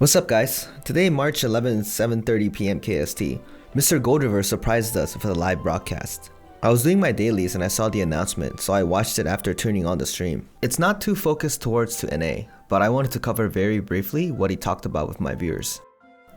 What's up guys? Today March 11th, 7:30 p.m. KST, Mr. Goldriver surprised us with a live broadcast. I was doing my dailies and I saw the announcement, so I watched it after turning on the stream. It's not too focused towards to NA, but I wanted to cover very briefly what he talked about with my viewers.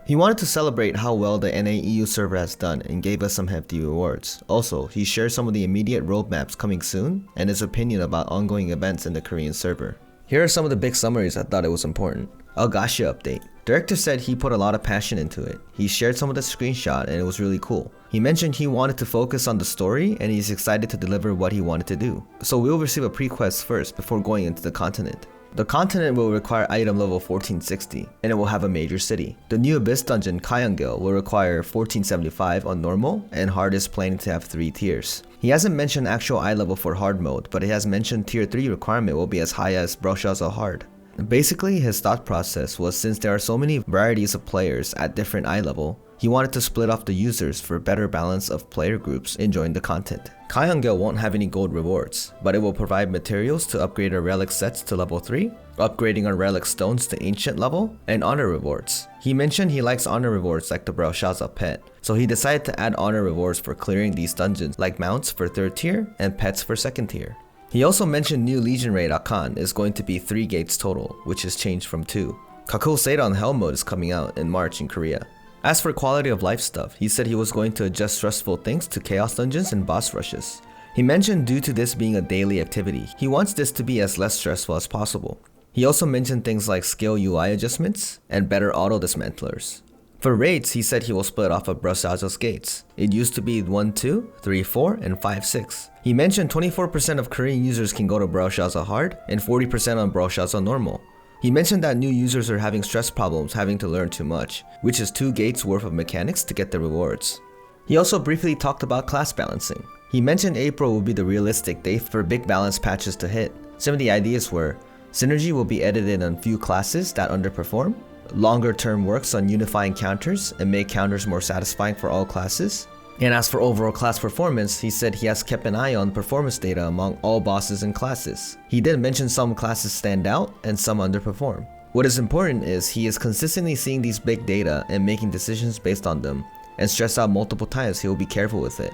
He wanted to celebrate how well the NA EU server has done and gave us some hefty rewards. Also, he shared some of the immediate roadmaps coming soon and his opinion about ongoing events in the Korean server. Here are some of the big summaries I thought it was important. Elgaussian update. Director said he put a lot of passion into it. He shared some of the screenshot and it was really cool. He mentioned he wanted to focus on the story and he's excited to deliver what he wanted to do. So we'll receive a pre-quest first before going into the continent. The continent will require item level 1460 and it will have a major city. The new Abyss dungeon Kayangil will require 1475 on normal and hard is planning to have 3 tiers. He hasn't mentioned actual eye level for hard mode, but he has mentioned tier 3 requirement will be as high as Broshaza hard. Basically, his thought process was since there are so many varieties of players at different eye level, he wanted to split off the users for better balance of player groups enjoying the content. Kayangil won't have any gold rewards, but it will provide materials to upgrade our relic sets to level 3, upgrading our relic stones to ancient level, and honor rewards. He mentioned he likes honor rewards like the Broshaza pet, so he decided to add honor rewards for clearing these dungeons like mounts for 3rd tier and pets for 2nd tier. He also mentioned new Legion raid Akan is going to be 3 gates total, which has changed from 2. Kakul Seidan Hell mode is coming out in March in Korea. As for quality of life stuff, he said he was going to adjust stressful things to chaos dungeons and boss rushes. He mentioned due to this being a daily activity, he wants this to be as less stressful as possible. He also mentioned things like skill UI adjustments and better auto dismantlers. For raids, he said he will split off of Broshaza's gates. It used to be 1, 2, 3, 4, and 5, 6. He mentioned 24% of Korean users can go to Broshaza hard and 40% on Broshaza normal. He mentioned that new users are having stress problems having to learn too much, which is 2 gates worth of mechanics to get the rewards. He also briefly talked about class balancing. He mentioned April will be the realistic date for big balance patches to hit. Some of the ideas were, synergy will be edited on few classes that underperform, longer term works on unifying counters and make counters more satisfying for all classes. And as for overall class performance, he said he has kept an eye on performance data among all bosses and classes. He did mention some classes stand out and some underperform. What is important is he is consistently seeing these big data and making decisions based on them, and stressed out multiple times he will be careful with it.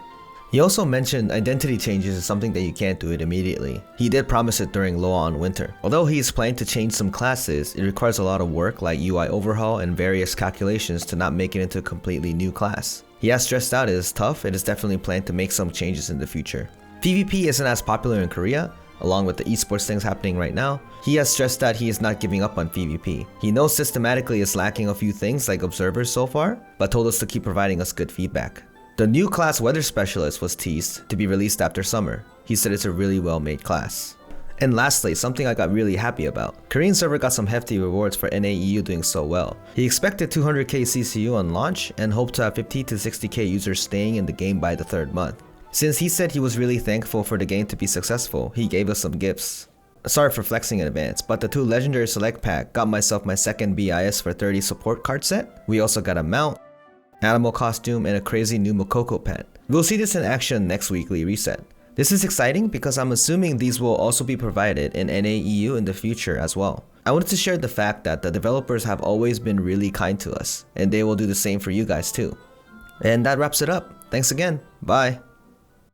He also mentioned identity changes is something that you can't do it immediately. He did promise it during Loan Winter. Although he is planning to change some classes, it requires a lot of work like UI overhaul and various calculations to not make it into a completely new class. He has stressed out it is tough and is definitely planning to make some changes in the future. PvP isn't as popular in Korea, along with the esports things happening right now. He has stressed that he is not giving up on PvP. He knows systematically is lacking a few things like observers so far, but told us to keep providing us good feedback. The new class Weather Specialist was teased to be released after summer. He said it's a really well made class. And lastly, something I got really happy about. Korean server got some hefty rewards for NAEU doing so well. He expected 200k CCU on launch and hoped to have 50 to 60k users staying in the game by the 3rd month. Since he said he was really thankful for the game to be successful, he gave us some gifts. Sorry for flexing in advance, but the 2 legendary select pack got myself my 2nd BIS for 30 support card set. We also got a mount, animal costume, and a crazy new Mokoko pet. We'll see this in action next weekly reset. This is exciting because I'm assuming these will also be provided in NAEU in the future as well. I wanted to share the fact that the developers have always been really kind to us, and they will do the same for you guys too. And that wraps it up. Thanks again. Bye.